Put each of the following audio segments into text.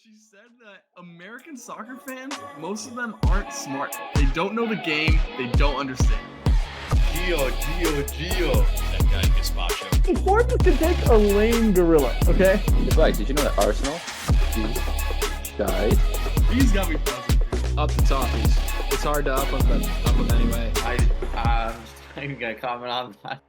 She said that American soccer fans, most of them aren't smart. They don't know the game. They don't understand. Gio. That guy Gazpacho. Sports can take a lame gorilla, okay? Right, did you know that Arsenal died? He's got me buzzing. Up the Toffees. It's hard to up them anyway. I'm not even gonna comment on that.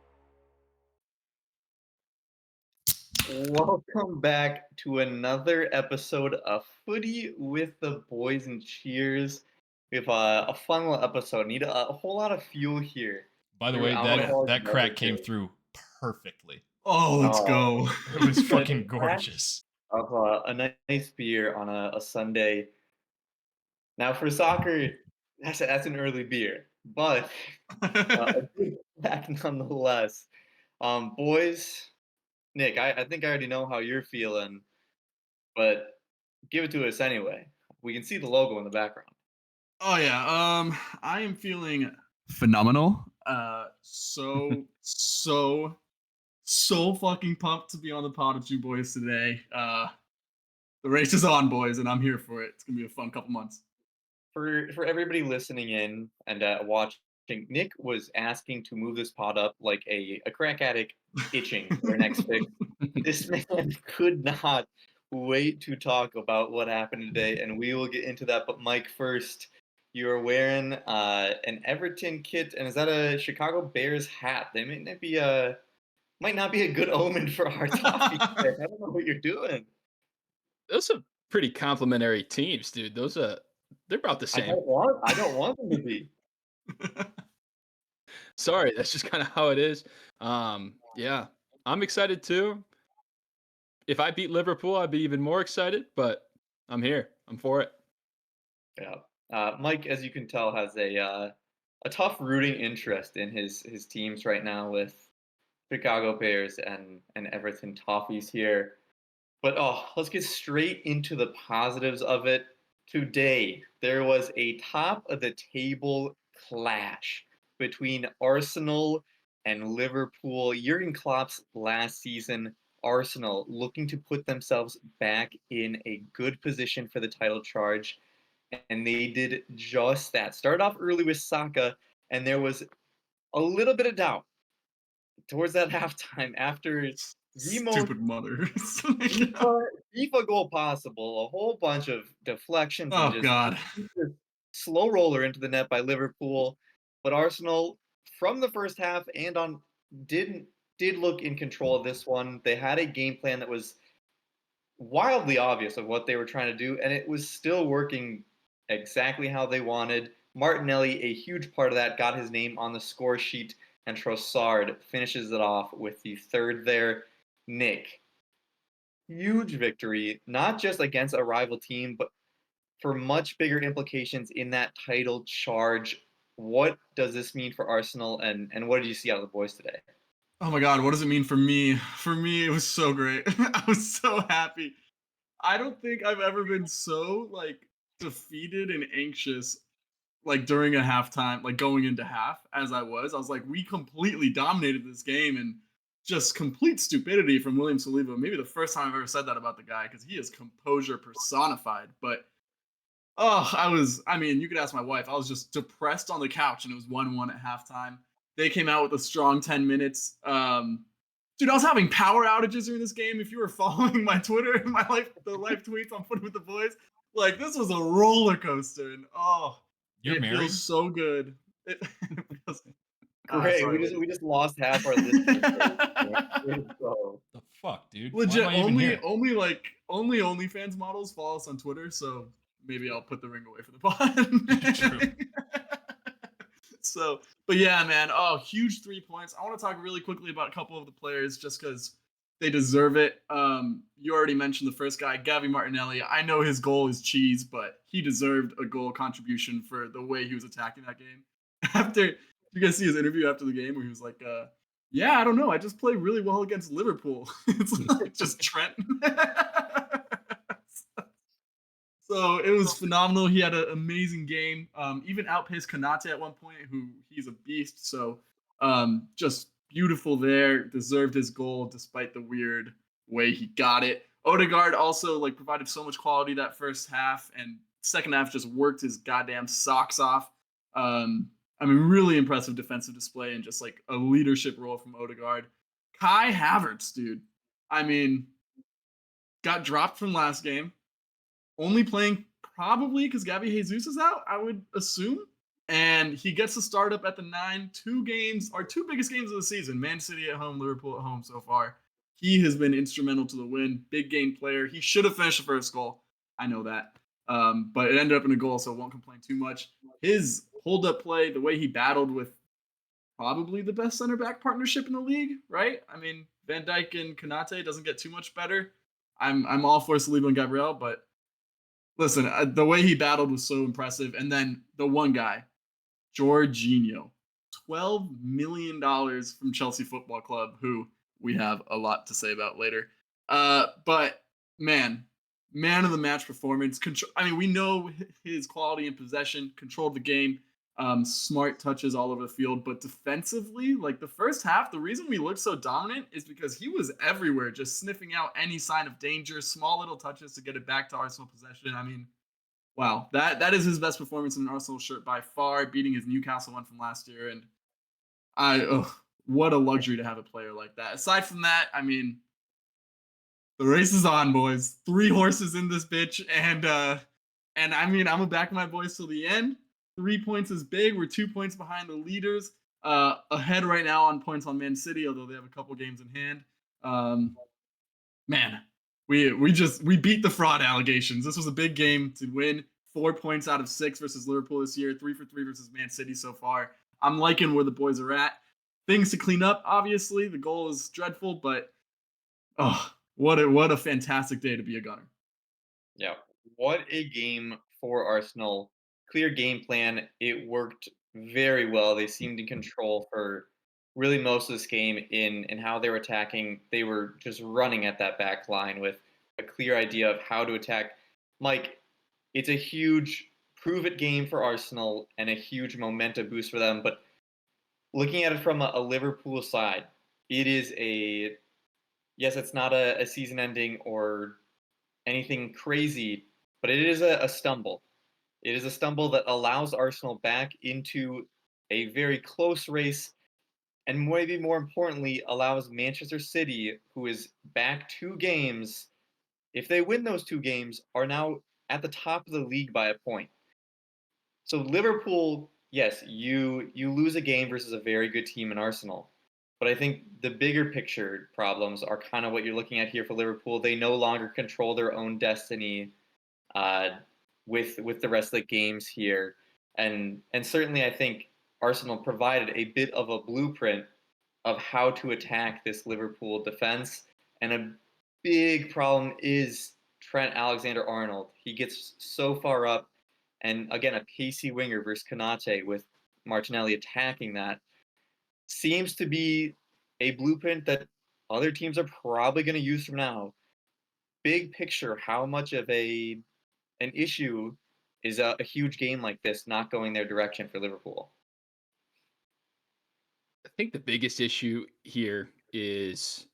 Welcome back to another episode of Footy with the Boys and Cheers. We have a fun little episode. Need a whole lot of fuel here. By the way, that crack came through perfectly. Oh, let's go. It was fucking gorgeous. Of a nice beer on a Sunday. Now for soccer, that's an early beer, but a big back nonetheless. Boys, Nick, I think I already know how you're feeling, but give it to us anyway. We can see the logo in the background. Oh yeah. I am feeling phenomenal. So fucking pumped to be on the pod with you boys today. The race is on, boys, and I'm here for it. It's gonna be a fun couple months. For everybody listening in and watching, Nick was asking to move this pod up like a crack addict itching for their next fix. This man could not wait to talk about what happened today, and we will get into that. But Mike, first, you're wearing an Everton kit, and is that a Chicago Bears hat? They might not be a good omen for our topic. I don't know what you're doing. Those are pretty complimentary teams, dude. They're about the same. I don't want them to be. Sorry, that's just kind of how it is. Yeah, I'm excited too. If I beat Liverpool, I'd be even more excited, but I'm here. I'm for it. Yeah. Mike, as you can tell, has a tough rooting interest in his teams right now with Chicago Bears and Everton Toffees here. But let's get straight into the positives of it. Today, there was a top-of-the-table clash between Arsenal and Liverpool. Jurgen Klopp's last season, Arsenal looking to put themselves back in a good position for the title charge, and they did just that. Started off early with Saka, and there was a little bit of doubt towards that halftime after the most Stupid mother. FIFA goal possible, a whole bunch of deflections. Oh, and just God. Slow roller into the net by Liverpool. But Arsenal, from the first half and on, did look in control of this one. They had a game plan that was wildly obvious of what they were trying to do, and it was still working exactly how they wanted. Martinelli, a huge part of that, got his name on the score sheet, and Trossard finishes it off with the third there. Nick, huge victory, not just against a rival team, but for much bigger implications in that title charge. What does this mean for Arsenal, and what did you see out of the boys today? Oh my God, what does it mean for me? For me, it was so great. I was so happy. I don't think I've ever been so defeated and anxious during a halftime, going into half as I was. I was like, we completely dominated this game, and just complete stupidity from William Saliba. Maybe the first time I've ever said that about the guy, because he is composure personified. But you could ask my wife. I was just depressed on the couch, and it was 1-1 at halftime. They came out with a strong 10 minutes. Dude, I was having power outages during this game. If you were following my Twitter and the live tweets on Footy with the Boys, this was a roller coaster. And You're married? Feels so good. It feels great. We just lost half our listeners. The fuck, dude? Legit, only OnlyFans models follow us on Twitter, so maybe I'll put the ring away for the pod. True. So, but yeah, man. Huge 3 points. I want to talk really quickly about a couple of the players just because they deserve it. You already mentioned the first guy, Gavi Martinelli. I know his goal is cheese, but he deserved a goal contribution for the way he was attacking that game. After, you guys see his interview after the game where he was like, yeah, I don't know. I just play really well against Liverpool. It's like just Trent. So it was phenomenal. He had an amazing game. Even outpaced Konate at one point, who he's a beast. So just beautiful there. Deserved his goal despite the weird way he got it. Odegaard also like provided so much quality that first half, and second half just worked his goddamn socks off. I mean, really impressive defensive display and just like a leadership role from Odegaard. Kai Havertz, dude. I mean, got dropped from last game, only playing probably because Gabby Jesus is out, I would assume. And he gets to start up at the 9. 2 games, our 2 biggest games of the season, Man City at home, Liverpool at home so far. He has been instrumental to the win. Big game player. He should have finished the first goal. I know that. But it ended up in a goal, so I won't complain too much. His hold-up play, the way he battled with probably the best center back partnership in the league, right? I mean, Van Dijk and Konate doesn't get too much better. I'm all for Saliba and Gabriel, but listen, the way he battled was so impressive. And then the one guy, Jorginho, $12 million from Chelsea Football Club, who we have a lot to say about later. But man of the match performance. I mean, we know his quality in possession, controlled the game, smart touches all over the field. But defensively, like the first half, the reason we looked so dominant is because he was everywhere, just sniffing out any sign of danger, small little touches to get it back to Arsenal possession. I mean, wow, that is his best performance in an Arsenal shirt by far, beating his Newcastle one from last year. And what a luxury to have a player like that. Aside from that, I mean, the race is on, boys. 3 horses in this bitch, and I mean, I'm gonna back my boys till the end. 3 points is big. We're 2 points behind the leaders. Ahead right now on points on Man City, although they have a couple games in hand. Man, we beat the fraud allegations. This was a big game to win. 4 points out of 6 versus Liverpool this year. 3 for 3 versus Man City so far. I'm liking where the boys are at. Things to clean up, obviously. The goal is dreadful, but what a fantastic day to be a Gunner. Yeah, what a game for Arsenal. Clear game plan. It worked very well. They seemed in control for really most of this game in how they were attacking. They were just running at that back line with a clear idea of how to attack. Mike, it's a huge prove-it game for Arsenal and a huge momentum boost for them. But looking at it from a Liverpool side, it is yes, it's not a season ending or anything crazy, but it is a stumble. It is a stumble that allows Arsenal back into a very close race, and maybe more importantly, allows Manchester City, who is back 2 games, if they win those 2 games, are now at the top of the league by a point. So Liverpool, yes, you lose a game versus a very good team in Arsenal. But I think the bigger picture problems are kind of what you're looking at here for Liverpool. They no longer control their own destiny with the rest of the games here. And certainly I think Arsenal provided a bit of a blueprint of how to attack this Liverpool defense. And a big problem is Trent Alexander-Arnold. He gets so far up, and again, a pacey winger versus Konate with Martinelli attacking that seems to be a blueprint that other teams are probably going to use from now. Big picture, how much of an issue is a huge game like this not going their direction for Liverpool? I think the biggest issue here is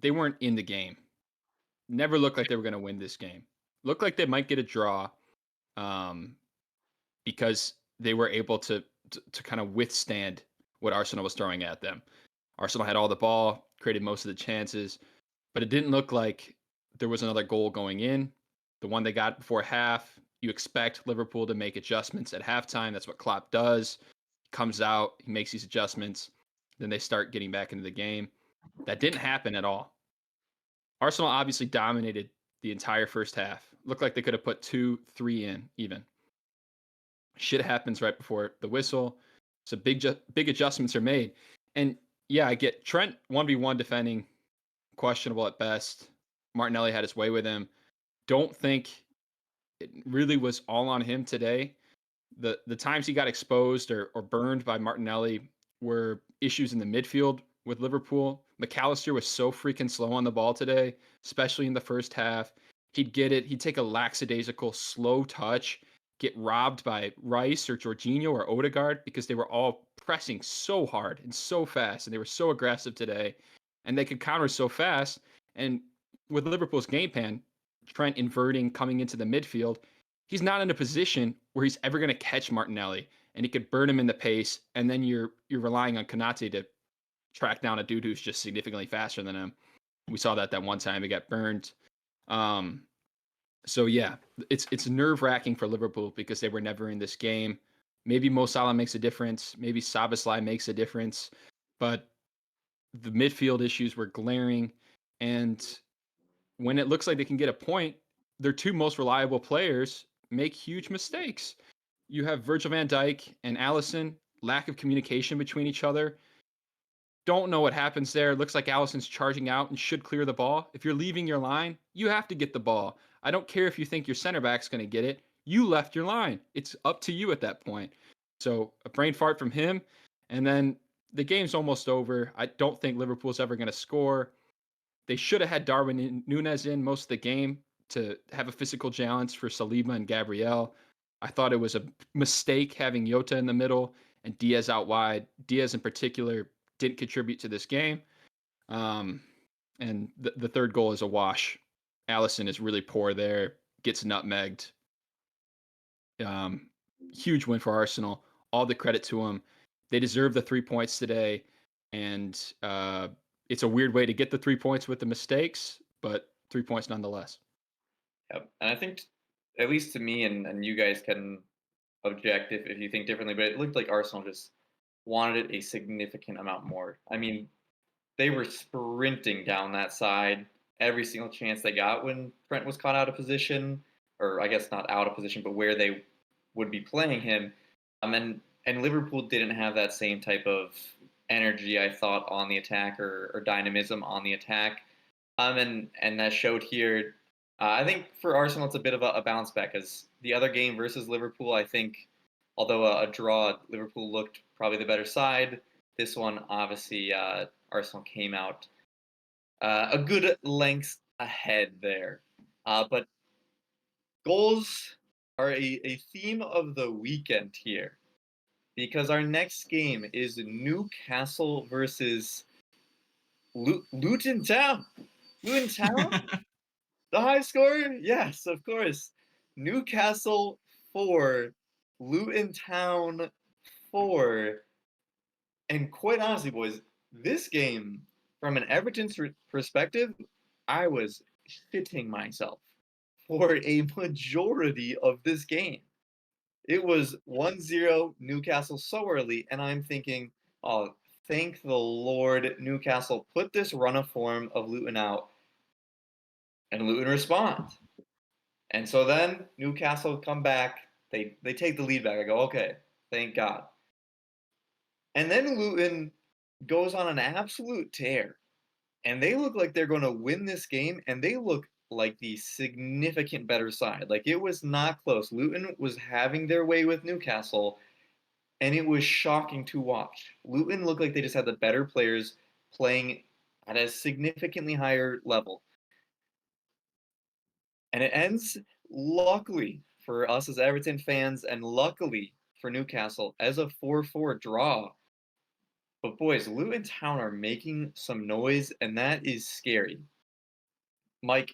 they weren't in the game. Never looked like they were going to win this game. Looked like they might get a draw because they were able to kind of withstand what Arsenal was throwing at them. Arsenal had all the ball, created most of the chances, but it didn't look like there was another goal going in. The one they got before half, you expect Liverpool to make adjustments at halftime. That's what Klopp does. He comes out, he makes these adjustments, then they start getting back into the game. That didn't happen at all. Arsenal obviously dominated the entire first half. Looked like they could have put 2-3 in even. Shit happens right before the whistle. So big adjustments are made. And yeah, I get Trent 1v1 defending, questionable at best. Martinelli had his way with him. Don't think it really was all on him today. The times he got exposed or burned by Martinelli were issues in the midfield with Liverpool. McAllister was so freaking slow on the ball today, especially in the first half. He'd get it. He'd take a lackadaisical, slow touch, get robbed by Rice or Jorginho or Odegaard because they were all pressing so hard and so fast, and they were so aggressive today, and they could counter so fast. And with Liverpool's game plan, Trent inverting, coming into the midfield, he's not in a position where he's ever going to catch Martinelli, and he could burn him in the pace. And then you're relying on Konate to track down a dude who's just significantly faster than him. We saw that one time he got burned. So yeah, it's nerve wracking for Liverpool because they were never in this game. Maybe Mo Salah makes a difference. Maybe Szoboszlai makes a difference, but the midfield issues were glaring. And when it looks like they can get a point, their two most reliable players make huge mistakes. You have Virgil van Dijk and Alisson, lack of communication between each other. Don't know what happens there. It looks like Alisson's charging out and should clear the ball. If you're leaving your line, you have to get the ball. I don't care if you think your center back's going to get it. You left your line. It's up to you at that point. So a brain fart from him. And then the game's almost over. I don't think Liverpool's ever going to score. They should have had Darwin Núñez in most of the game to have a physical challenge for Saliba and Gabriel. I thought it was a mistake having Jota in the middle and Diaz out wide. Diaz in particular didn't contribute to this game. And the third goal is a wash. Alisson is really poor there, gets nutmegged. Huge win for Arsenal. All the credit to them. They deserve the 3 points today. And it's a weird way to get the 3 points with the mistakes, but 3 points nonetheless. Yep. And I think, at least to me, and you guys can object if you think differently, but it looked like Arsenal just wanted it a significant amount more. I mean, they were sprinting down that side every single chance they got when Trent was caught out of position, or I guess not out of position, but where they would be playing him. And Liverpool didn't have that same type of energy, I thought, on the attack or dynamism on the attack. And that showed here. I think for Arsenal, it's a bit of a bounce back, because the other game versus Liverpool, I think, although a draw, Liverpool looked probably the better side. This one, obviously, Arsenal came out a good length ahead there. But goals are a theme of the weekend here, because our next game is Newcastle versus Luton Town. Luton Town? The high scorer? Yes, of course. Newcastle 4, Luton Town 4. And quite honestly, boys, this game, from an Everton perspective, I was shitting myself for a majority of this game. It was 1-0 Newcastle so early, and I'm thinking, oh, thank the Lord, Newcastle put this run of form of Luton out, and Luton respond. And so then Newcastle come back, they take the lead back. I go, okay, thank God. And then Luton goes on an absolute tear, and they look like they're going to win this game, and they look like the significant better side. Like, it was not close. Luton was having their way with Newcastle, and it was shocking to watch. Luton looked like they just had the better players playing at a significantly higher level. And it ends, luckily for us as Everton fans, and luckily for Newcastle, as a 4-4 draw. But boys, Luton Town are making some noise, and that is scary. Mike,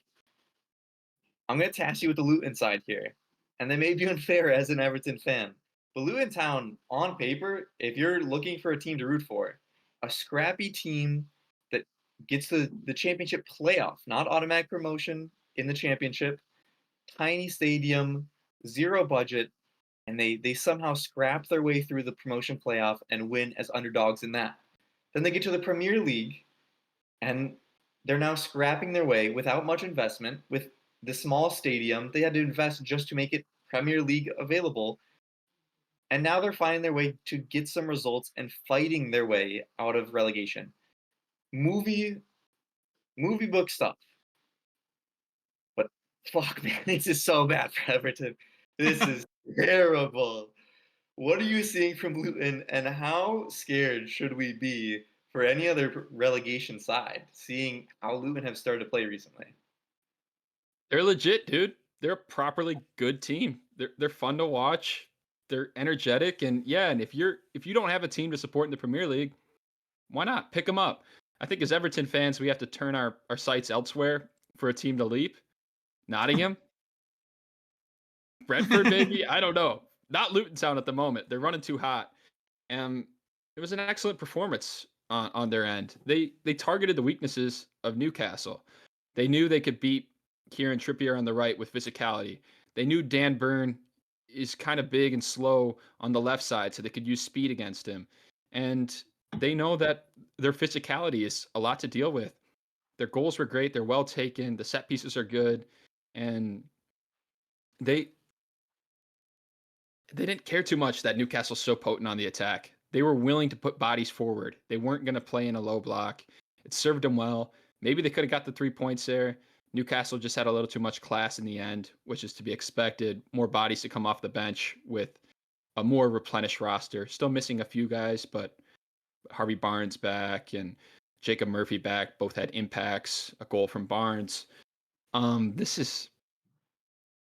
I'm going to task you with the Luton side here, and that may be unfair as an Everton fan. But Luton Town, on paper, if you're looking for a team to root for, a scrappy team that gets the championship playoff, not automatic promotion in the championship, tiny stadium, zero budget, and they somehow scrap their way through the promotion playoff and win as underdogs in that. Then they get to the Premier League, and they're now scrapping their way without much investment. With the small stadium, they had to invest just to make it Premier League available. And now they're finding their way to get some results and fighting their way out of relegation. Movie book stuff. But fuck, man, this is so bad for Everton. This is terrible. What are you seeing from Luton, and how scared should we be for any other relegation side, seeing how Luton have started to play recently? They're legit, dude. They're a properly good team. They're fun to watch. They're energetic, and yeah, and if you don't have a team to support in the Premier League, why not pick them up? I think as Everton fans, we have to turn our sights elsewhere for a team to leap? Nottingham? Brentford, maybe? I don't know. Not Luton Town at the moment. They're running too hot. And it was an excellent performance on their end. They targeted the weaknesses of Newcastle. They knew they could beat Kieran Trippier on the right with physicality. They knew Dan Burn is kind of big and slow on the left side, so they could use speed against him. And they know that their physicality is a lot to deal with. Their goals were great. They're well taken. The set pieces are good. And they didn't care too much that Newcastle's so potent on the attack. They were willing to put bodies forward. They weren't going to play in a low block. It served them well. Maybe they could have got the 3 points there. Newcastle just had a little too much class in the end, which is to be expected. More bodies to come off the bench with a more replenished roster. Still missing a few guys, but Harvey Barnes back and Jacob Murphy back. Both had impacts, a goal from Barnes. This is,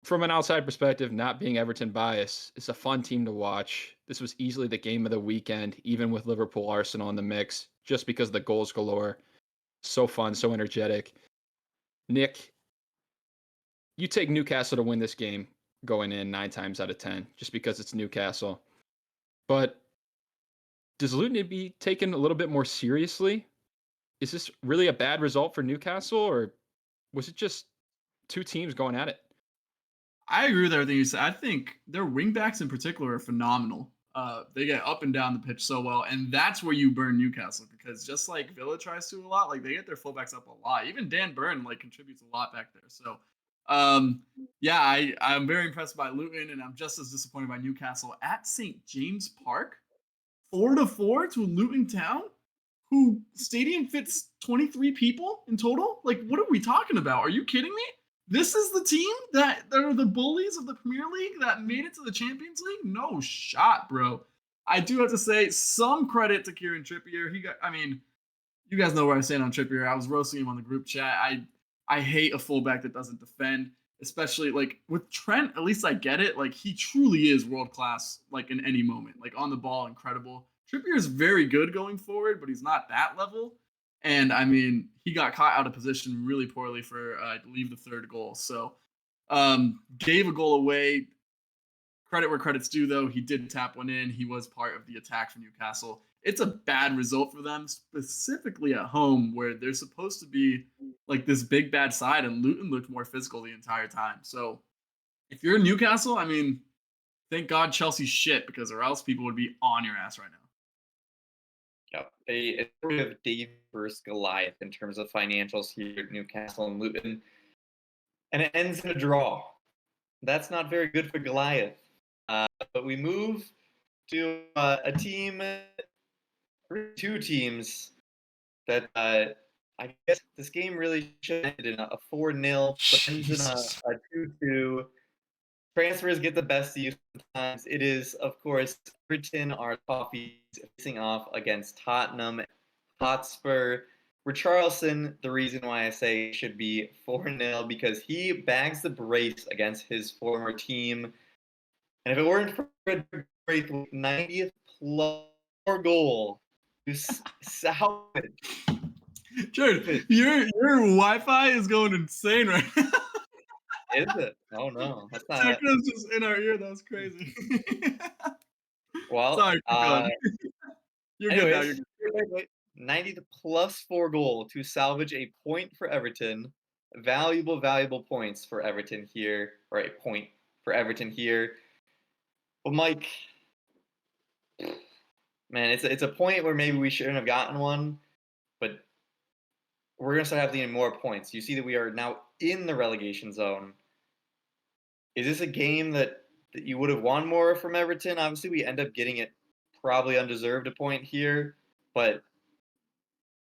from an outside perspective, not being Everton biased, it's a fun team to watch. This was easily the game of the weekend, even with Liverpool Arsenal in the mix, just because of the goals galore. So fun, so energetic. Nick, you take Newcastle to win this game going in 9 times out of 10, just because it's Newcastle. But does Luton need to be taken a little bit more seriously? Is this really a bad result for Newcastle, or was it just two teams going at it? I agree with everything you said. I think their wingbacks in particular are phenomenal. They get up and down the pitch so well, and that's where you burn Newcastle, because just like Villa tries to a lot, like they get their fullbacks up a lot. Even Dan Burn like contributes a lot back there. So, yeah, I'm very impressed by Luton, and I'm just as disappointed by Newcastle at St. James Park, 4-4 to Luton Town, who stadium fits 23 people in total. Like, what are we talking about? Are you kidding me? This is the team that are the bullies of the Premier League that made it to the Champions League? No shot, bro. I do have to say some credit to Kieran Trippier. You guys know where I stand on Trippier. I was roasting him on the group chat. I hate a fullback that doesn't defend, especially like with Trent. At least I get it. Like, he truly is world class, like in any moment, like on the ball, incredible. Trippier is very good going forward, but he's not that level. And he got caught out of position really poorly for, I believe, the third goal. So, gave a goal away. Credit where credit's due, though. He did tap one in. He was part of the attack for Newcastle. It's a bad result for them, specifically at home, where they're supposed to be like this big bad side, and Luton looked more physical the entire time. So, if you're Newcastle, thank God Chelsea's shit, because or else people would be on your ass right now. Yep. A story of David versus Goliath in terms of financials here at Newcastle and Luton. And it ends in a draw. That's not very good for Goliath. But we move to a team, two teams that I guess this game really should have ended in a 4-0, but ends in a 2-2. Transfers get the best of you sometimes. It is, of course, Everton, our Toffees, facing off against Tottenham Hotspur. Richarlison, the reason why I say it should be 4-0, because he bags the brace against his former team. And if it weren't for a break, 90th plus goal to salvage. Jared, your Wi-Fi is going insane right now. Is it? Oh no, that's not. Techno's just in our ear. That was crazy. Well, sorry. You're anyways, good now. 90th plus 4 goal to salvage a point for Everton. Valuable points for Everton here, or a point for Everton here. But Mike, man, it's a point where maybe we shouldn't have gotten one, but we're gonna start having more points. You see that we are now in the relegation zone. Is this a game that you would have won more from Everton? Obviously, we end up getting it probably undeserved a point here, but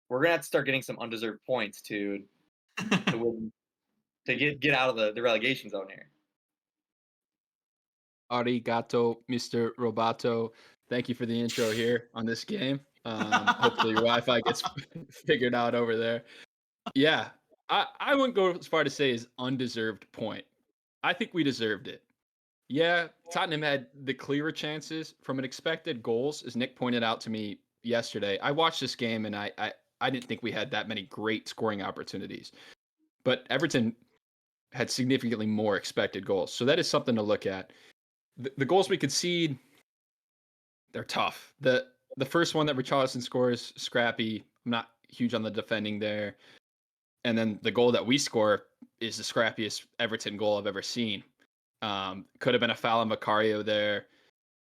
we're gonna have to start getting some undeserved points to win, to get out of the relegation zone here. Arigato, Mr. Roboto. Thank you for the intro here on this game. Hopefully your Wi-Fi gets figured out over there. Yeah, I wouldn't go as far to say is undeserved point. I think we deserved it. Yeah, Tottenham had the clearer chances from an expected goals, as Nick pointed out to me yesterday. I watched this game and I didn't think we had that many great scoring opportunities. but Everton had significantly more expected goals. So that is something to look at. The goals we concede, they're tough. The first one that Richarlison scores, scrappy. I'm not huge on the defending there. And then the goal that we score is the scrappiest Everton goal I've ever seen. Could have been a foul on Macario there,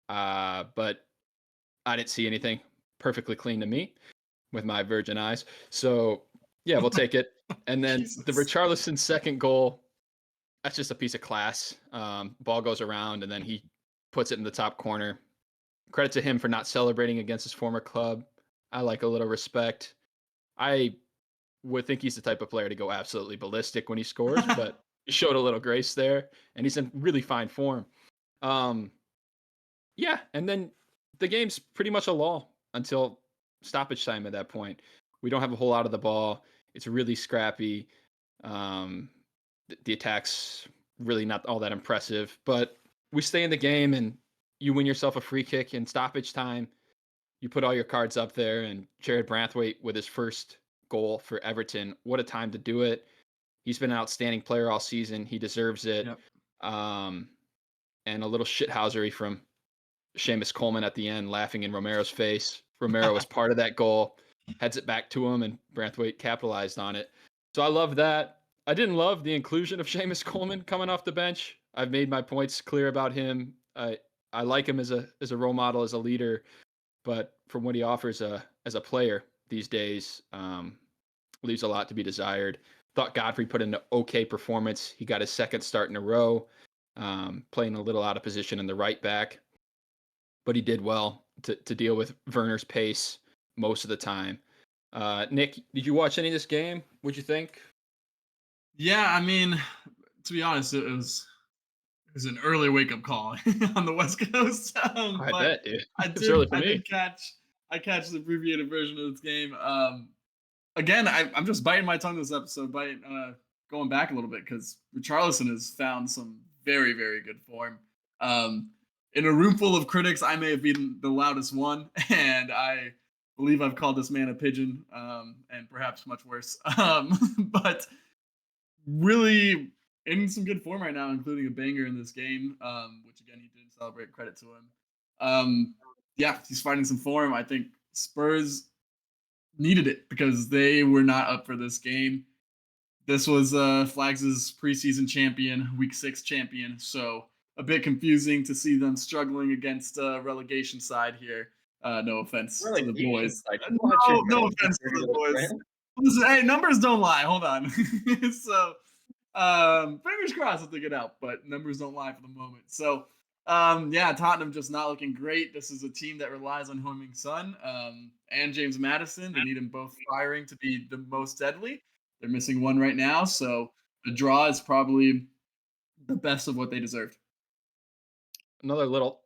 but I didn't see anything. Perfectly clean to me with my virgin eyes. So, yeah, we'll take it. And then the Richarlison second goal, that's just a piece of class. Ball goes around, and then he puts it in the top corner. Credit to him for not celebrating against his former club. I like a little respect. I would think he's the type of player to go absolutely ballistic when he scores, but he showed a little grace there, and he's in really fine form. Yeah, and then the game's pretty much a lull until stoppage time at that point. We don't have a whole lot of the ball. It's really scrappy. The attack's really not all that impressive, but we stay in the game, and you win yourself a free kick in stoppage time. You put all your cards up there, and Jared Branthwaite with his first goal for Everton. What a time to do it. He's been an outstanding player all season. He deserves it. Yep. And a little shithousery from Seamus Coleman at the end, laughing in Romero's face. Romero was part of that goal, heads it back to him, and Branthwaite capitalized on it. So I love that. I didn't love the inclusion of Seamus Coleman coming off the bench. I've made my points clear about him. I like him as a role model, as a leader, but from what he offers as a player these days, leaves a lot to be desired. Thought Godfrey put in an okay performance. He got his second start in a row, playing a little out of position in the right back, but he did well to deal with Werner's pace most of the time. Nick, did you watch any of this game? What'd you think? Yeah, I mean, to be honest, it was an early wake up call on the West Coast. I bet, dude. It's early for me. I catch the abbreviated version of this game. Again, I'm just biting my tongue this episode, going back a little bit because Richarlison has found some very, very good form. In a room full of critics, I may have been the loudest one, and I believe I've called this man a pigeon, and perhaps much worse. But really in some good form right now, including a banger in this game, which again he didn't celebrate. Credit to him. Yeah, he's finding some form. I think Spurs needed it because they were not up for this game. This was Flags' preseason champion, week 6 champion, so a bit confusing to see them struggling against a relegation side here. No offense to the boys. No offense to the boys. Listen, hey, numbers don't lie. Hold on. So, fingers crossed that they get out, but numbers don't lie for the moment. So, yeah, Tottenham just not looking great. This is a team that relies on Heung-min Son and James Maddison. They need them both firing to be the most deadly. They're missing one right now, so the draw is probably the best of what they deserved. Another little,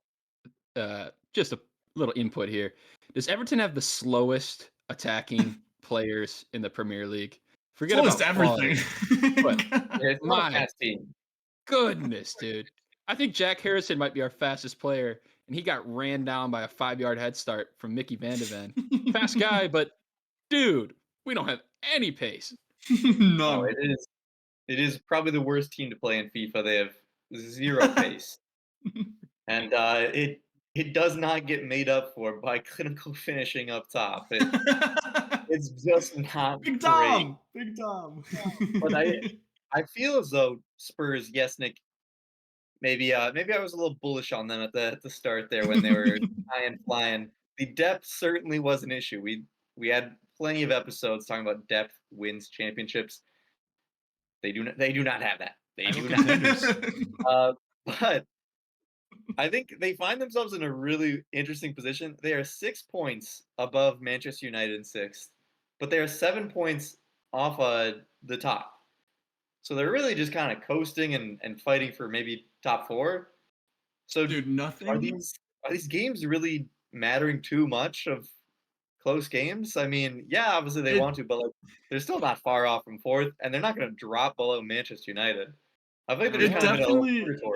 just a little input here. Does Everton have the slowest attacking players in the Premier League? Forget about everything. But It's not a fast team. Goodness, dude. I think Jack Harrison might be our fastest player, and he got ran down by a 5-yard head start from Mickey Van de Ven. Fast guy, but dude, we don't have any pace. No, it is probably the worst team to play in FIFA. They have 0 pace. And it does not get made up for by clinical finishing up top. It's just not Big great. Tom. But I feel as though Spurs, yes, Nick, maybe I was a little bullish on them at the start there when they were high and flying. The depth certainly was an issue. We had plenty of episodes talking about depth wins championships. They do not have that. They do not. But I think they find themselves in a really interesting position. They are 6 points above Manchester United in 6th, but they are 7 points off the top. So they're really just kind of coasting and fighting for maybe top 4. So, dude, nothing. Are these games really mattering too much of close games? I mean, yeah, obviously they want to, but like they're still not far off from 4th, and they're not going to drop below Manchester United. I think they're kind of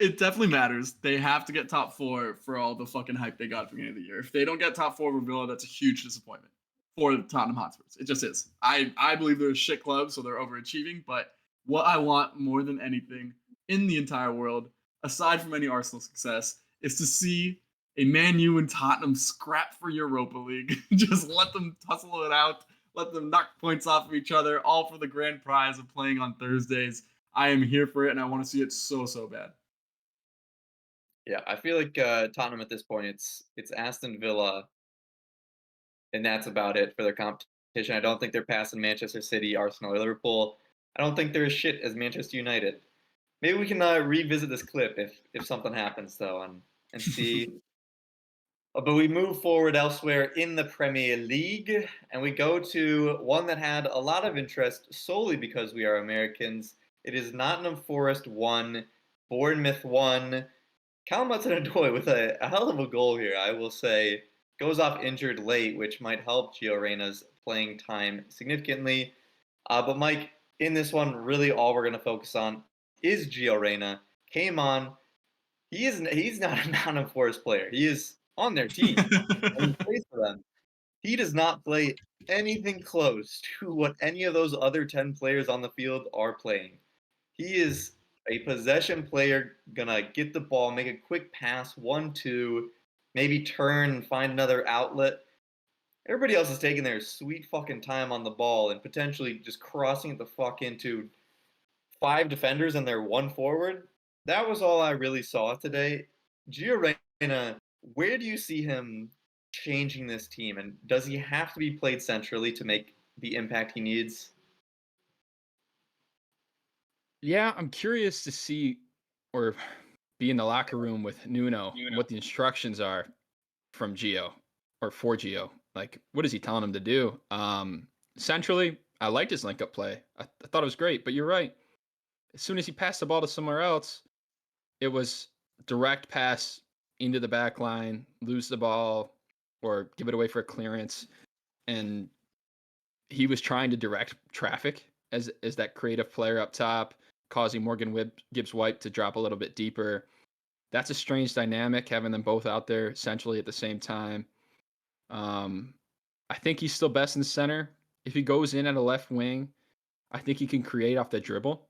it definitely matters. They have to get top 4 for all the fucking hype they got at the beginning of the year. If they don't get top 4 with Villa, that's a huge disappointment for Tottenham Hotspurs. It just is. I believe they're a shit club, so they're overachieving. But what I want more than anything in the entire world, aside from any Arsenal success, is to see a Man U and Tottenham scrap for Europa League. Just let them tussle it out. Let them knock points off of each other, all for the grand prize of playing on Thursdays. I am here for it, and I want to see it so bad. Yeah, I feel like Tottenham at this point, it's Aston Villa, and that's about it for their competition. I don't think they're passing Manchester City, Arsenal, or Liverpool. I don't think they're as shit as Manchester United. Maybe we can revisit this clip if something happens though, and see. But we move forward elsewhere in the Premier League, and we go to one that had a lot of interest solely because we are Americans. It is Nottingham Forest 1, Bournemouth 1. Callum Hudson-Odoi with a hell of a goal here, I will say. Goes off injured late, which might help Gio Reyna's playing time significantly. But Mike, in this one, really all we're going to focus on is Gio Reyna. Came on. He's not a Nottingham Forest player. He is on their team. And he plays for them. He does not play anything close to what any of those other 10 players on the field are playing. He is a possession player, gonna get the ball, make a quick pass, 1-2, maybe turn and find another outlet. Everybody else is taking their sweet fucking time on the ball and potentially just crossing it the fuck into 5 defenders and their 1 forward. That was all I really saw today. Gio Reyna, where do you see him changing this team? And does he have to be played centrally to make the impact he needs? Yeah, I'm curious to see or be in the locker room with Nuno and what the instructions are from Gio or for Gio. Like, what is he telling him to do? Centrally, I liked his link-up play. I thought it was great, but you're right. As soon as he passed the ball to somewhere else, it was direct pass into the back line, lose the ball, or give it away for a clearance. And he was trying to direct traffic as that creative player up top, causing Morgan Gibbs-White to drop a little bit deeper. That's a strange dynamic, having them both out there essentially at the same time. I think he's still best in the center. If he goes in at a left wing, I think he can create off the dribble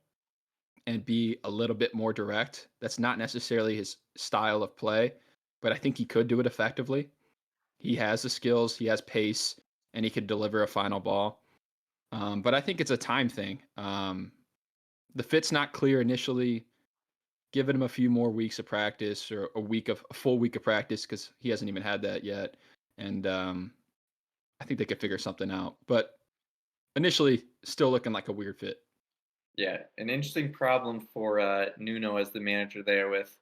and be a little bit more direct. That's not necessarily his style of play, but I think he could do it effectively. He has the skills, he has pace, and he could deliver a final ball. But I think it's a time thing. The fit's not clear initially. Giving him a few more weeks of practice, or a full week of practice, because he hasn't even had that yet. And I think they could figure something out. But initially, still looking like a weird fit. Yeah, an interesting problem for Nuno as the manager there, with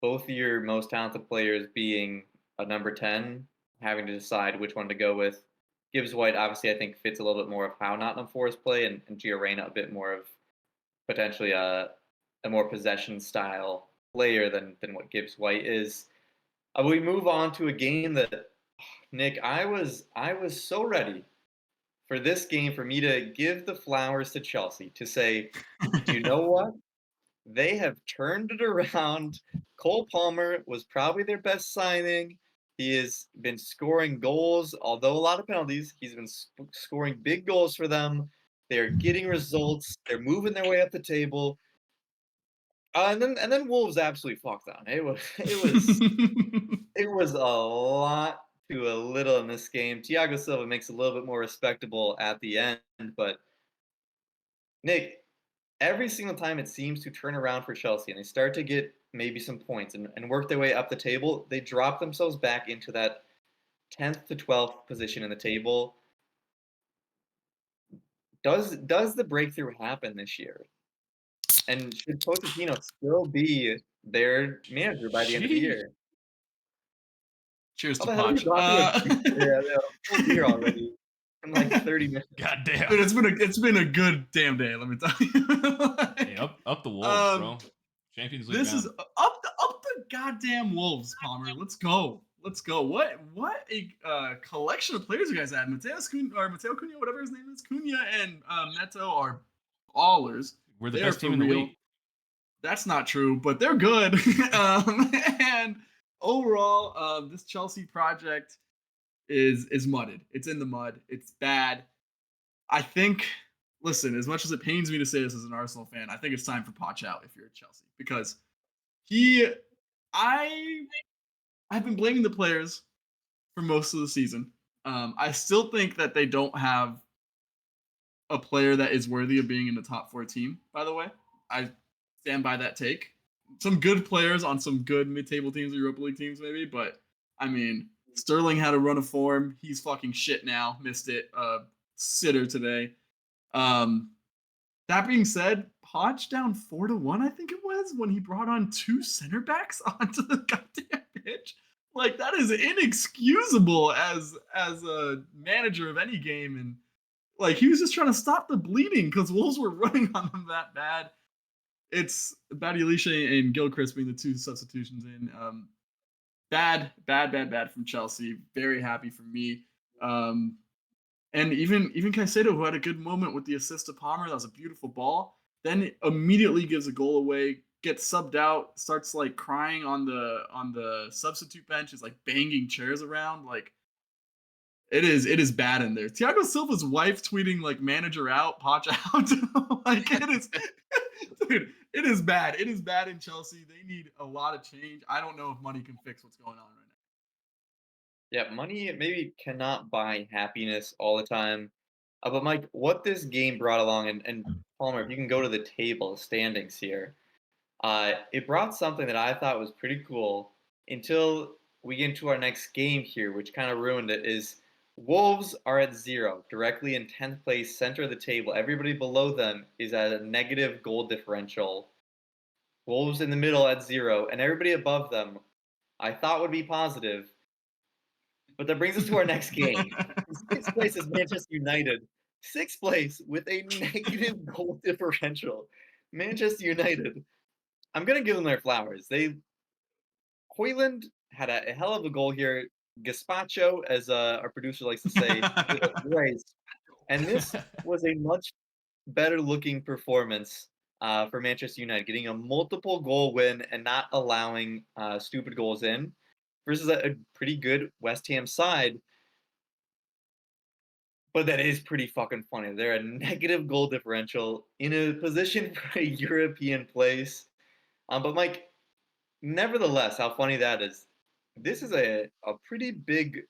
both of your most talented players being a number 10, having to decide which one to go with. Gibbs-White, obviously, I think fits a little bit more of how Nottingham Forest play, and Gio Reyna a bit more of potentially a more possession style player than what Gibbs-White is. We move on to a game that, Nick, I was so ready for this game for me to give the flowers to Chelsea, to say, do you know what? They have turned it around. Cole Palmer was probably their best signing. He has been scoring goals, although a lot of penalties. He's been scoring big goals for them. They're getting results. They're moving their way up the table. And then Wolves absolutely fucked on. It was a lot to a little in this game. Thiago Silva makes it a little bit more respectable at the end, but Nick, every single time it seems to turn around for Chelsea and they start to get maybe some points and work their way up the table, they drop themselves back into that 10th to 12th position in the table. Does the breakthrough happen this year? And should Pochettino still be their manager by the end of the year? Cheers How to the hell are you Poch. dropping a full beer already in like 30 minutes? God damn. Dude, it's been a good damn day, let me tell you. Hey, up the Wolves, bro. Champions League. This bound. is up the goddamn Wolves, Palmer. Let's go. What a collection of players you guys had. Mateo Cunha, whatever his name is. Cunha and Neto are ballers. We're the They best are team for in the real. league. That's not true, but they're good. And overall, this Chelsea project, is mudded. It's in the mud. It's bad. I think. Listen, as much as it pains me to say this as an Arsenal fan, I think it's time for Poch out if you're at Chelsea because he, I, I've been blaming the players for most of the season. I still think that they don't have a player that is worthy of being in the top 4 team. By the way, I stand by that take. Some good players on some good mid-table teams or Europa League teams, maybe, but I mean, Sterling had a run of form. He's fucking shit now. Missed it. Sitter today. That being said, Poch down 4-1, I think it was, when he brought on 2 center backs onto the goddamn pitch. Like that is inexcusable as a manager of any game, and like he was just trying to stop the bleeding because Wolves were running on them that bad. It's Badialisha and Gilchrist being the 2 substitutions in. Bad from Chelsea. Very happy for me. And even Caicedo, who had a good moment with the assist to Palmer, that was a beautiful ball. Then immediately gives a goal away, gets subbed out, starts like crying on the substitute bench, is like banging chairs around. Like it is bad in there. Thiago Silva's wife tweeting like manager out, Poch out. Like it is, dude. It is bad. It is bad in Chelsea. They need a lot of change. I don't know if money can fix what's going on right now. Yeah, money maybe cannot buy happiness all the time. But Mike, what this game brought along, and Palmer, if you can go to the table standings here, it brought something that I thought was pretty cool until we get into our next game here, which kind of ruined it, is Wolves are at 0, directly in 10th place, center of the table. Everybody below them is at a negative goal differential. Wolves in the middle at 0, and everybody above them I thought would be positive. But that brings us to our next game. 6th place is Manchester United. 6th place with a negative goal differential. Manchester United. I'm going to give them their flowers. Højlund had a hell of a goal here. Gazpacho, as our producer likes to say, with a brace. And this was a much better looking performance for Manchester United, getting a multiple goal win and not allowing stupid goals in, versus a pretty good West Ham side. But that is pretty fucking funny. They're a negative goal differential in a position for a European place. But Mike, nevertheless, how funny that is. This is a pretty big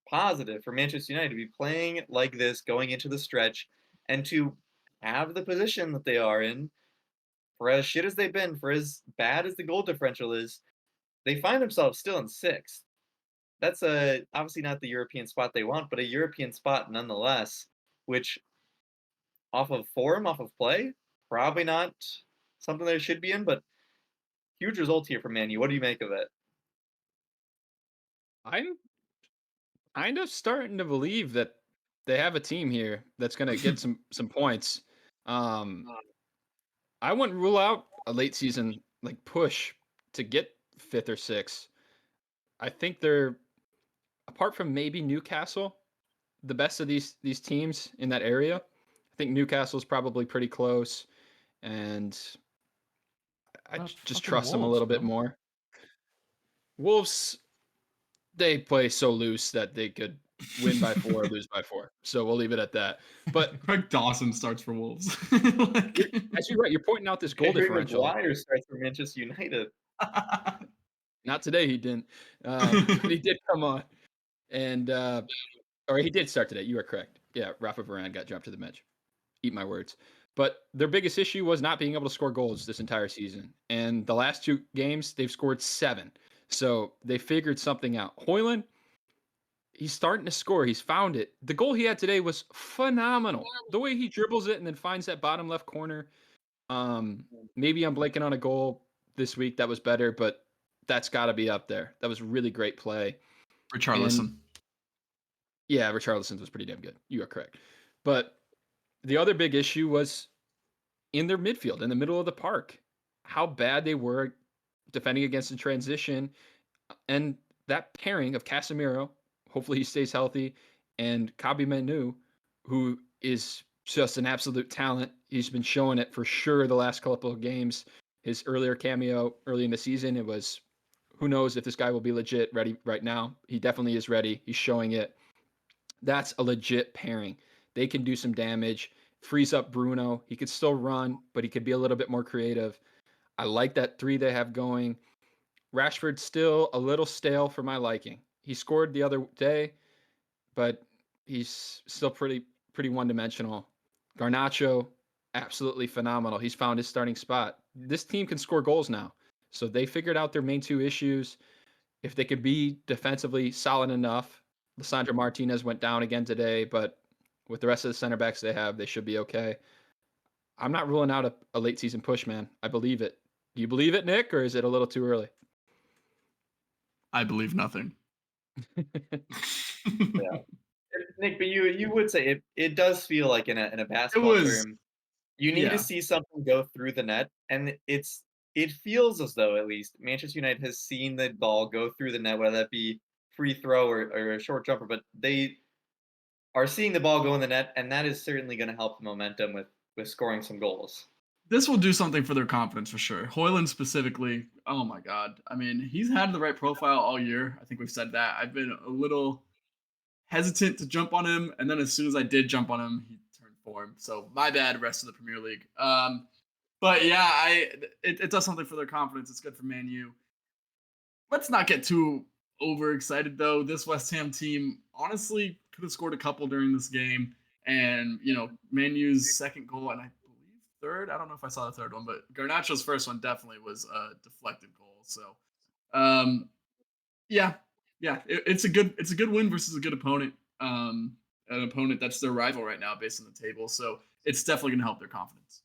positive for Manchester United to be playing like this going into the stretch and to have the position that they are in, for as shit as they've been, for as bad as the goal differential is, they find themselves still in 6th. That's obviously not the European spot they want, but a European spot nonetheless, which off of form, off of play, probably not something they should be in, but huge result here from Man U. What do you make of it? I'm kind of starting to believe that they have a team here that's going to get some points. I wouldn't rule out a late season like push to get 5th or 6th. I think they're, apart from maybe Newcastle, the best of these teams in that area. I think Newcastle's probably pretty close, and I just trust them a little bit more. Wolves, they play so loose that they could win by 4 or lose by 4. So we'll leave it at that. But Craig Dawson starts for Wolves. As you're right, you're pointing out this goal differential. Maguire starts for Manchester United. Not today, he didn't. But he did come on. And or he did start today. You are correct. Yeah, Rafa Varane got jumped to the bench. Eat my words. But their biggest issue was not being able to score goals this entire season. And the last 2 games, they've scored 7. So they figured something out. Højlund, he's starting to score. He's found it. The goal he had today was phenomenal. The way he dribbles it and then finds that bottom left corner. Maybe I'm blanking on a goal this week that was better, but that's got to be up there. That was really great play. Richarlison. Yeah, Richarlison was pretty damn good. You are correct. But the other big issue was in their midfield, in the middle of the park, how bad they were defending against the transition. And that pairing of Casemiro, hopefully he stays healthy, and Kabi Manu, who is just an absolute talent. He's been showing it for sure the last couple of games. His earlier cameo early in the season, it was Who knows if this guy will be legit ready right now? He definitely is ready. He's showing it. That's a legit pairing. They can do some damage, frees up Bruno. He could still run, but he could be a little bit more creative. I like that three they have going. Rashford's still a little stale for my liking. He scored the other day, but he's still pretty one-dimensional. Garnacho, absolutely phenomenal. He's found his starting spot. This team can score goals now. So they figured out their main two issues. If they could be defensively solid enough, Lissandro Martinez went down again today, but with the rest of the center backs they have, they should be okay. I'm not ruling out a late season push, man. I believe it. Do you believe it, Nick, or is it a little too early? I believe nothing. Yeah. Nick, but you would say it does feel like in a basketball term, you need to see something go through the net, and it feels as though at least Manchester United has seen the ball go through the net, whether that be free throw or a short jumper, but they are seeing the ball go in the net, and that is certainly going to help the momentum with scoring some goals. This will do something for their confidence for sure. Højlund specifically, oh my God. I mean, he's had the right profile all year. I think we've said that. I've been a little hesitant to jump on him, and then as soon as I did jump on him, he turned form. So my bad, rest of the Premier League. But yeah, it does something for their confidence. It's good for Man U. Let's not get too overexcited though. This West Ham team honestly could have scored a couple during this game, and Man U's second goal, and I believe third. I don't know if I saw the third one, but Garnacho's first one definitely was a deflected goal. So, yeah, it's a good win versus a good opponent. An opponent that's their rival right now, based on the table. So it's definitely going to help their confidence.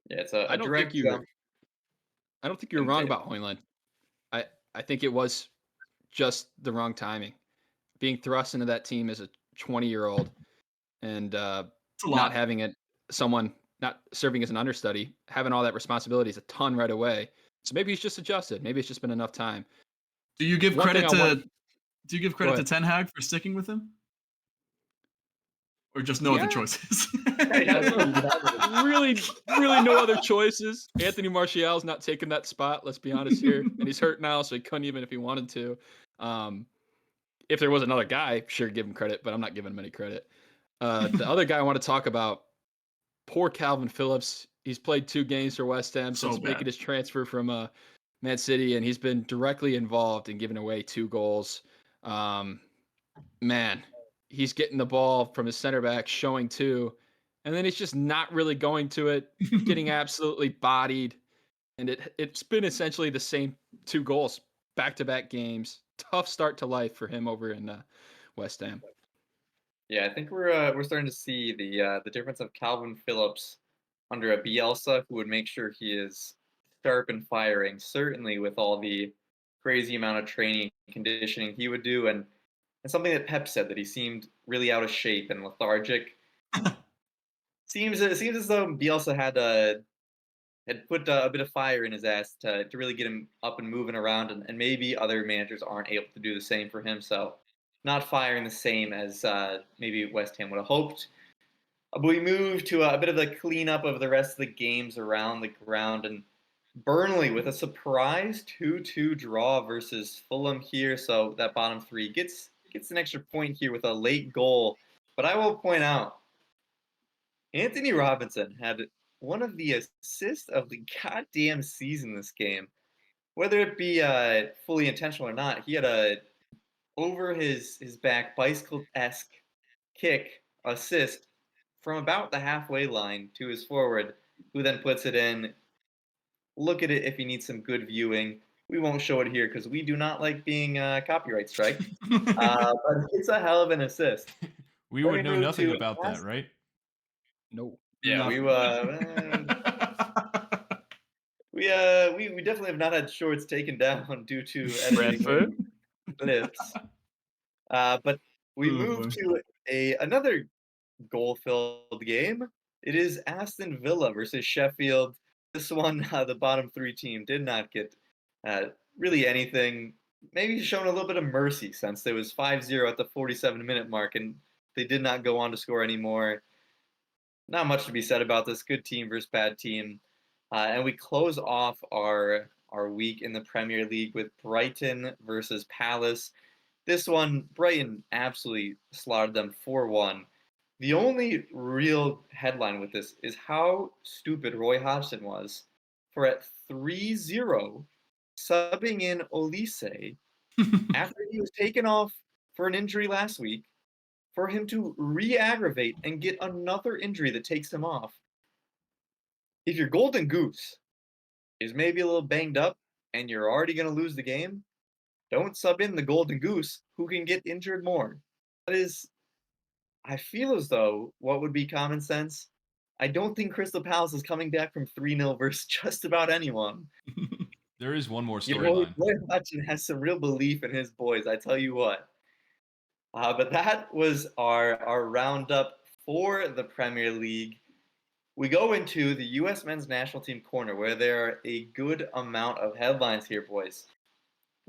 Yeah, it's a I don't direct think jump. I don't think you're wrong about Højlund. I think it was just the wrong timing. Being thrust into that team as a 20-year-old and not having someone not serving as an understudy, having all that responsibility is a ton right away. So maybe he's just adjusted. Maybe it's just been enough time. Do you give credit to Ten Hag for sticking with him? Or just no other choices? really no other choices. Anthony Martial's not taking that spot, let's be honest here. And he's hurt now, so he couldn't even if he wanted to. If there was another guy, sure, give him credit, but I'm not giving him any credit. The other guy I want to talk about, poor Calvin Phillips. He's played 2 games for West Ham since making his transfer from Man City, and he's been directly involved in giving away 2 goals. Man, he's getting the ball from his center back, showing 2, and then he's just not really going to it, getting absolutely bodied. And it's been essentially the same 2 goals, back-to-back games. Tough start to life for him over in West Ham. Yeah, I think we're starting to see the difference of Calvin Phillips under a Bielsa who would make sure he is sharp and firing, certainly with all the crazy amount of training and conditioning he would do, and something that Pep said, that he seemed really out of shape and lethargic. seems as though Bielsa had put a bit of fire in his ass to really get him up and moving around, and maybe other managers aren't able to do the same for him. So not firing the same as maybe West Ham would have hoped. But we move to a bit of the cleanup of the rest of the games around the ground, and Burnley with a surprise 2-2 draw versus Fulham here. So that bottom 3 gets an extra point here with a late goal. But I will point out, Anthony Robinson had one of the assists of the goddamn season this game. Whether it be fully intentional or not, he had a over his back bicycle-esque kick assist from about the halfway line to his forward, who then puts it in. Look at it if you need some good viewing. We won't show it here because we do not like being copyright strike. But it's a hell of an assist. We would know nothing about that, right? No. Yeah, we definitely have not had shorts taken down due to editing clips. But we move to another goal-filled game. It is Aston Villa versus Sheffield. This one, the bottom 3 team did not get really anything. Maybe shown a little bit of mercy since there was 5-0 at the 47-minute mark, and they did not go on to score anymore. Not much to be said about this. Good team versus bad team. And we close off our our week in the Premier League with Brighton versus Palace. This one, Brighton absolutely slaughtered them 4-1. The only real headline with this is how stupid Roy Hodgson was for at 3-0 subbing in Olise after he was taken off for an injury last week, for him to re-aggravate and get another injury that takes him off. If your golden goose is maybe a little banged up and you're already going to lose the game, don't sub in the golden goose who can get injured more. That is, I feel as though what would be common sense. I don't think Crystal Palace is coming back from 3-0 versus just about anyone. There is one more Roy storyline. Hodgson has some real belief in his boys, I tell you what. But that was our roundup for the Premier League. We go into the U.S. men's national team corner, where there are a good amount of headlines here, boys.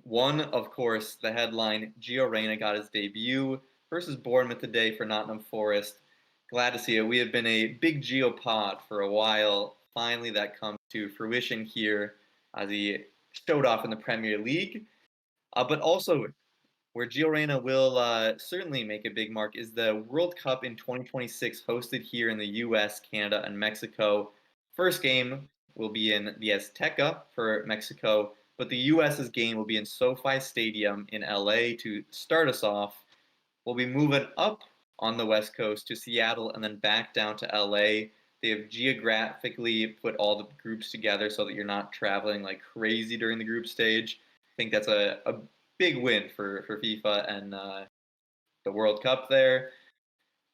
One, of course, the headline, Gio Reyna got his debut versus Bournemouth today for Nottingham Forest. Glad to see it. We have been a big Gio pod for a while. Finally, that comes to fruition here as he showed off in the Premier League. But also, where Gio Reyna will certainly make a big mark is the World Cup in 2026, hosted here in the U.S., Canada, and Mexico. First game will be in the Azteca for Mexico, but the U.S.'s game will be in SoFi Stadium in L.A. to start us off. We'll be moving up on the West Coast to Seattle and then back down to L.A. They have geographically put all the groups together so that you're not traveling like crazy during the group stage. I think that's a big win for FIFA and the World Cup there.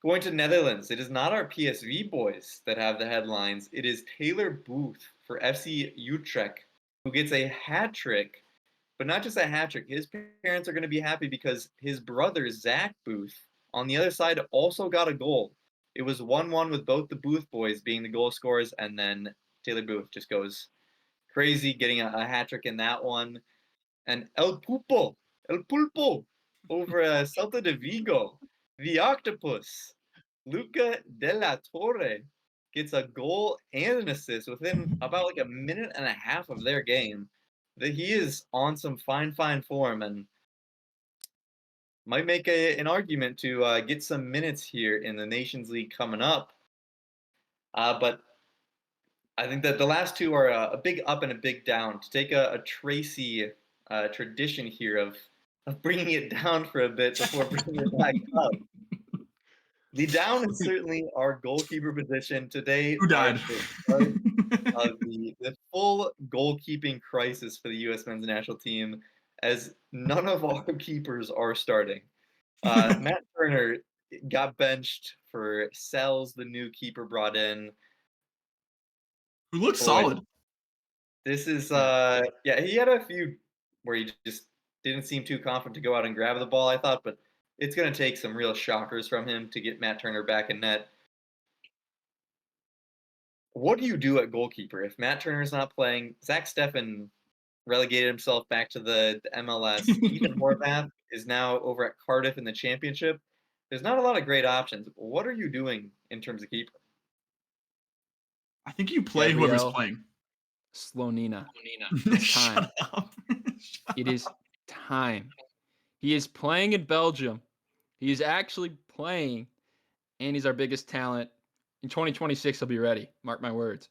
Going to Netherlands, it is not our PSV boys that have the headlines. It is Taylor Booth for FC Utrecht, who gets a hat trick, but not just a hat trick. His parents are going to be happy because his brother, Zach Booth, on the other side also got a goal. It was 1-1 with both the Booth boys being the goal scorers, and then Taylor Booth just goes crazy, getting a hat trick in that one. And El Pulpo over Celta de Vigo, the Octopus, Luca de la Torre gets a goal and an assist within about like a minute and a half of their game. That he is on some fine form and might make an argument to get some minutes here in the Nations League coming up. But I think that the last two are a big up and a big down. To take a Tracy tradition here of bringing it down for a bit before bringing it back up. The down is certainly our goalkeeper position. Today, Who died? The full goalkeeping crisis for the U.S. men's national team, as none of our keepers are starting. Matt Turner got benched for Sells, the new keeper brought in. Who looks solid. This is, he had a few where he just didn't seem too confident to go out and grab the ball, I thought, but it's going to take some real shockers from him to get Matt Turner back in net. What do you do at goalkeeper if Matt Turner's not playing? Zach Steffen relegated himself back to the MLS. Ethan Horvath is now over at Cardiff in the Championship. There's not a lot of great options. What are you doing in terms of keeper? I think you play whoever's playing. Slonina. It's time. Shut up. It is time. He is playing in Belgium. He is actually playing, and he's our biggest talent. In 2026, he'll be ready. Mark my words.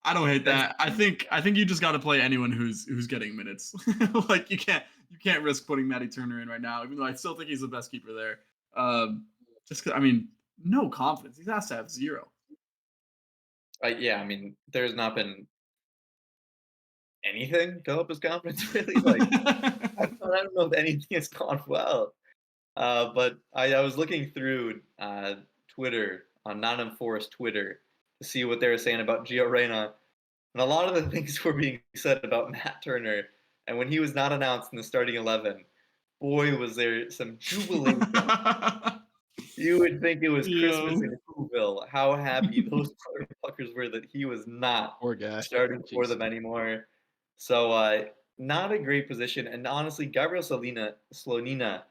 I don't hate that. I think you just got to play anyone who's getting minutes. Like you can't risk putting Matty Turner in right now, even though I still think he's the best keeper there. Just 'cause, no confidence. He has to have zero. There's not been anything to help his confidence, really. Like, I don't know if anything has gone well. But I was looking through Twitter, on Nottingham Forest Twitter, to see what they were saying about Gio Reyna. And a lot of the things were being said about Matt Turner. And when he was not announced in the starting 11, boy, was there some jubilation. You would think it was Christmas in Whoville. How happy those motherfuckers were that he was not starting for them anymore. So not a great position. And honestly, Gabriel Slonina,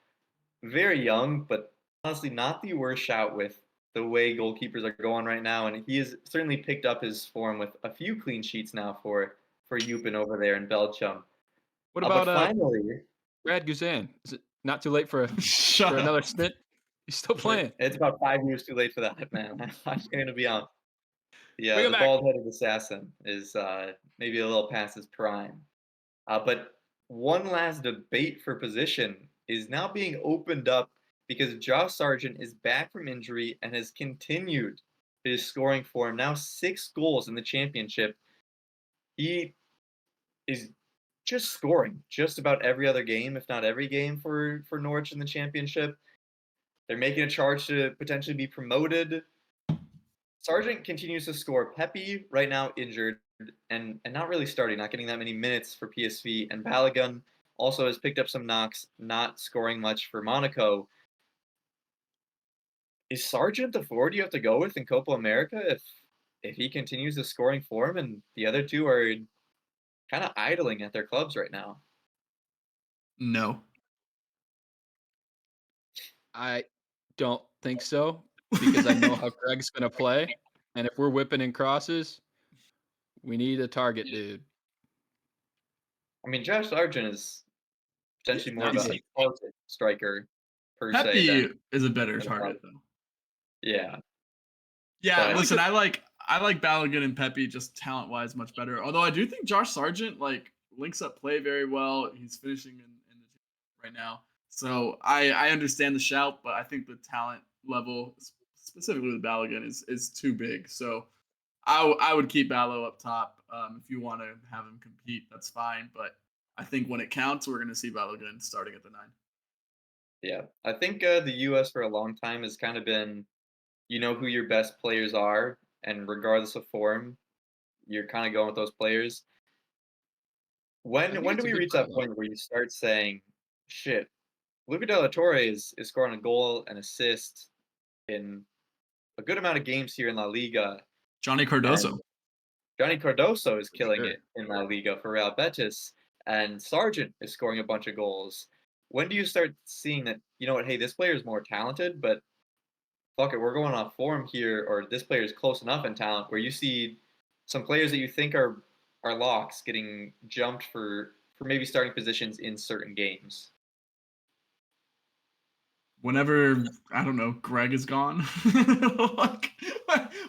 very young, but honestly not the worst shout with the way goalkeepers are going right now, and he has certainly picked up his form with a few clean sheets now for Eupen over there in Belgium. What But about finally, Brad Guzan? Is it not too late for Shut up. another stint? He's still playing. it's about 5 years too late for that, man. I'm going to be honest. Bring Yeah, him the back. bald-headed assassin is maybe a little past his prime. But one last debate for position is now being opened up because Josh Sargent is back from injury and has continued his scoring form. Now 6 goals in the championship. He is just scoring just about every other game, if not every game for Norwich in the championship. They're making a charge to potentially be promoted. Sargent continues to score. Pepe right now injured and not really starting, not getting that many minutes for PSV. And Balogun also has picked up some knocks, not scoring much for Monaco. Is Sargent the forward you have to go with in Copa America if he continues the scoring form and the other two are kind of idling at their clubs right now? No. I don't think so because I know how Greg's gonna play, and if we're whipping in crosses, we need a target, dude. I mean, Josh Sargent is potentially more of Not a me. target striker per se Pepe than is a better than target though. yeah. Yeah, But- listen, I like Balogun and Pepe just talent wise much better. Although I do think Josh Sargent like links up play very well. He's finishing in the team right now. So I understand the shout, but I think the talent level specifically with Balogun is too big. So I would keep Ballo up top. If you want to have him compete, that's fine. But I think when it counts, we're going to see Balogun starting at the 9. Yeah, I think the U.S. for a long time has kind of been, you know, who your best players are, and regardless of form, you're kind of going with those players. When think do it's a we good reach call, that though. point where you start saying, "Shit, Luca De La Torre is scoring a goal and assist in a good amount of games here in La Liga, Johnny Cardoso. and Johnny Cardoso is killing sure. it in La Liga for Real Betis, and Sargent is scoring a bunch of goals." When do you start seeing that, you know what, hey, this player is more talented, but fuck it, we're going off form here, or this player is close enough in talent where you see some players that you think are locks getting jumped for maybe starting positions in certain games? Whenever I don't know, Greg is gone. Like,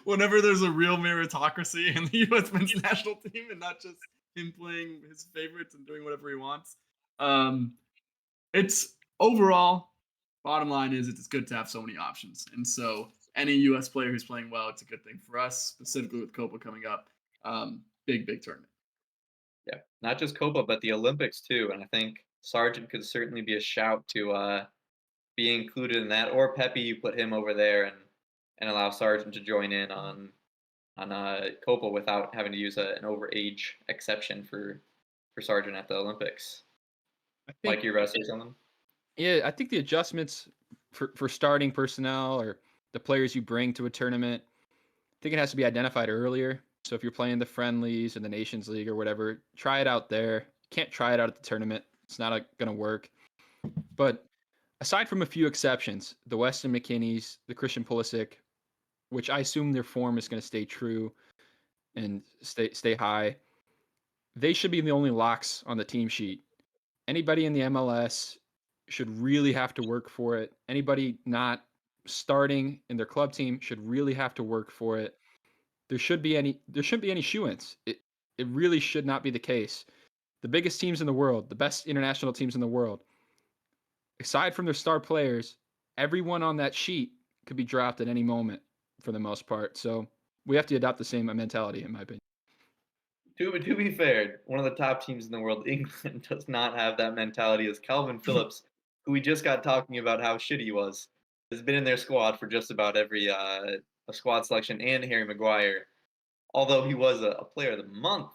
whenever there's a real meritocracy in the U.S. men's national team and not just him playing his favorites and doing whatever he wants. It's overall bottom line is it's good to have so many options, and so any U.S. player who's playing well, it's a good thing for us, specifically with Copa coming up. Big tournament. Yeah, not just Copa, but the Olympics too. And I think Sargent could certainly be a shout to be included in that. Or Pepe, you put him over there and allow Sargent to join in on Copa without having to use an overage exception for Sargent at the Olympics. I think, Like, you're about to say something? yeah, I think the adjustments for starting personnel or the players you bring to a tournament, I think it has to be identified earlier. So if you're playing the friendlies or the Nations League or whatever, try it out there. You can't try it out at the tournament. It's not going to work. But aside from a few exceptions, the Weston McKennies, the Christian Pulisic, which I assume their form is going to stay true and stay high, they should be the only locks on the team sheet. Anybody in the MLS should really have to work for it. Anybody not starting in their club team should really have to work for it. There shouldn't be any shoo-ins. It really should not be the case. The biggest teams in the world, the best international teams in the world, aside from their star players, everyone on that sheet could be dropped at any moment for the most part. So we have to adopt the same mentality, in my opinion. To be fair, one of the top teams in the world, England, does not have that mentality, as Calvin Phillips, who we just got talking about how shitty he was, has been in their squad for just about every a squad selection, and Harry Maguire, although he was a player of the month.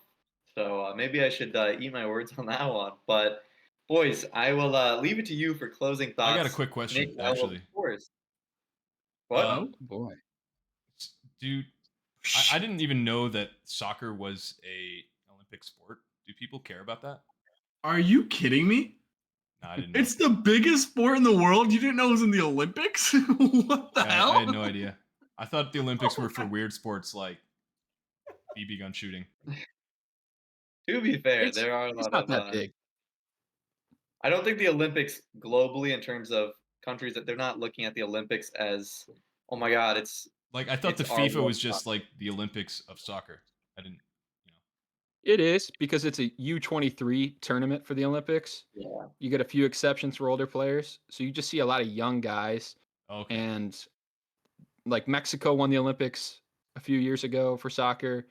So maybe I should eat my words on that one. But boys, I will leave it to you for closing thoughts. I got a quick question, Nick, actually. of course. What? Oh boy. Dude, I didn't even know that soccer was a Olympic sport. Do people care about that? Are you kidding me? No, I didn't know. It's the biggest sport in the world. You didn't know it was in the Olympics? What the hell? I had no idea. I thought the Olympics were for weird sports like BB gun shooting. To be fair, It's, there are a it's lot not of. that big. I don't think the Olympics globally, in terms of countries, that they're not looking at the Olympics as, oh my God, it's Like I thought the It's our FIFA World was just Cup. like the Olympics of soccer. I didn't, It is because it's a U23 tournament for the Olympics. yeah. You get a few exceptions for older players. So you just see a lot of young guys. Okay. And like Mexico won the Olympics a few years ago for soccer.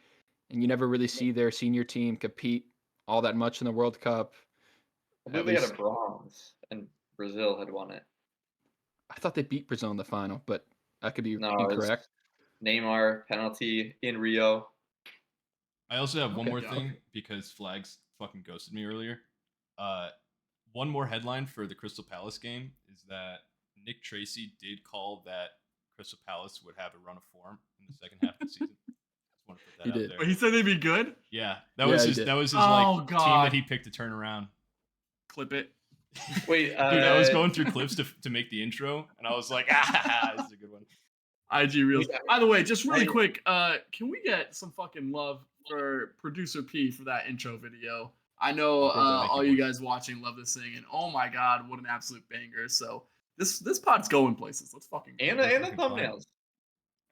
And you never really see their senior team compete all that much in the World Cup. I At believe they had a least bronze, and Brazil had won it. I thought they beat Brazil in the final, but I could be No, it's incorrect. Neymar penalty in Rio. I also have one Okay. more Yeah, thing okay. because Flags fucking ghosted me earlier. One more headline for the Crystal Palace game is that Nick Tracy did call that Crystal Palace would have a run of form in the second half of the season. Just want to put that He out did. there. But he said they'd be good. Yeah, Yeah, he his did. that was his Oh, like team God. that he picked to turn around. Clip it. Wait, Dude, I was going through clips to make the intro, and I was like, this is a good one. IG Reels. Yeah. By the way, just really I- quick, can we get some fucking love for producer P for that intro video? I know Thank you, all you boys. guys watching love this thing, and oh my god, what an absolute banger! So this pod's going places. Let's fucking go. and the fucking fine. thumbnails.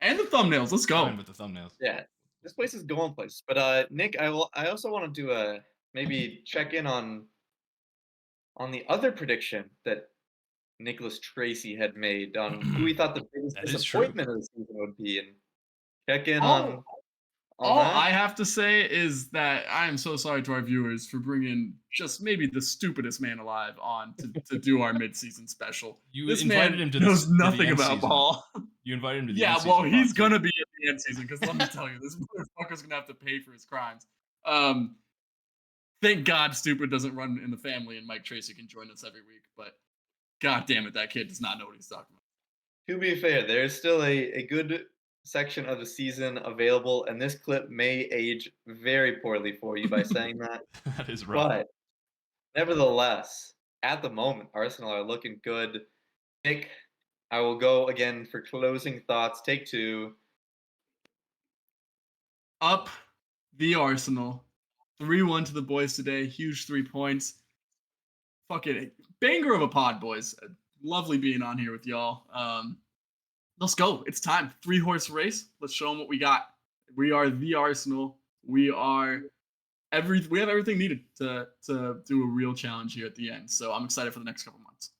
And the thumbnails. Let's go. Fine with the thumbnails. Yeah, this place is going places. But Nick, I also want to do maybe check in on the other prediction that Nicholas Tracy had made on who he thought the biggest That is true. disappointment of the season would be, and check in All, on all that. I have to say is that I am so sorry to our viewers for bringing just maybe the stupidest man alive on to do our midseason special. You This invited man him to knows the nothing end about season. ball. You invited him to the Yeah, end well, season he's pod, too. gonna be at the end season because let me tell you, this motherfucker's gonna have to pay for his crimes. Thank God, stupid doesn't run in the family, and Mike Tracy can join us every week. But God damn it, that kid does not know what he's talking about. To be fair, there is still a good section of the season available, and this clip may age very poorly for you by saying that. That is rough. But nevertheless, at the moment, Arsenal are looking good. Nick, I will go again for closing thoughts. Take two. Up the Arsenal, 3-1 to the boys today. Huge 3 points. Fucking banger of a pod, boys. Lovely being on here with y'all. Let's go. It's time. 3-horse race. Let's show them what we got. We are the Arsenal. We have everything needed to do a real challenge here at the end. So I'm excited for the next couple months.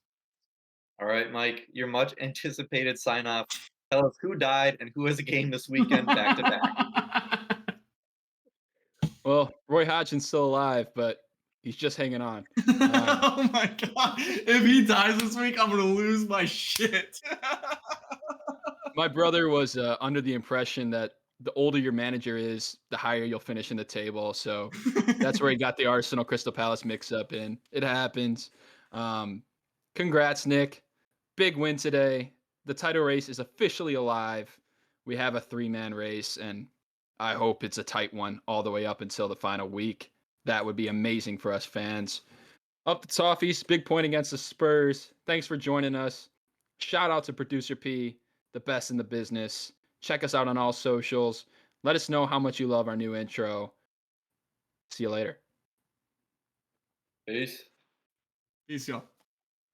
All right, Mike, your much anticipated sign off. Tell us who died and who has a game this weekend back to back. Well, Roy Hodgson's still alive, but he's just hanging on. Oh my god. If he dies this week, I'm gonna lose my shit. My brother was under the impression that the older your manager is, the higher you'll finish in the table. So that's where he got the Arsenal Crystal Palace mix up in. It happens. Congrats, Nick. Big win today. The title race is officially alive. We have a 3-man race, and I hope it's a tight one all the way up until the final week. That would be amazing for us fans. Up the Toffees, big point against the Spurs. Thanks for joining us. Shout out to Producer P, the best in the business. Check us out on all socials. Let us know how much you love our new intro. See you later. Peace. Peace, y'all.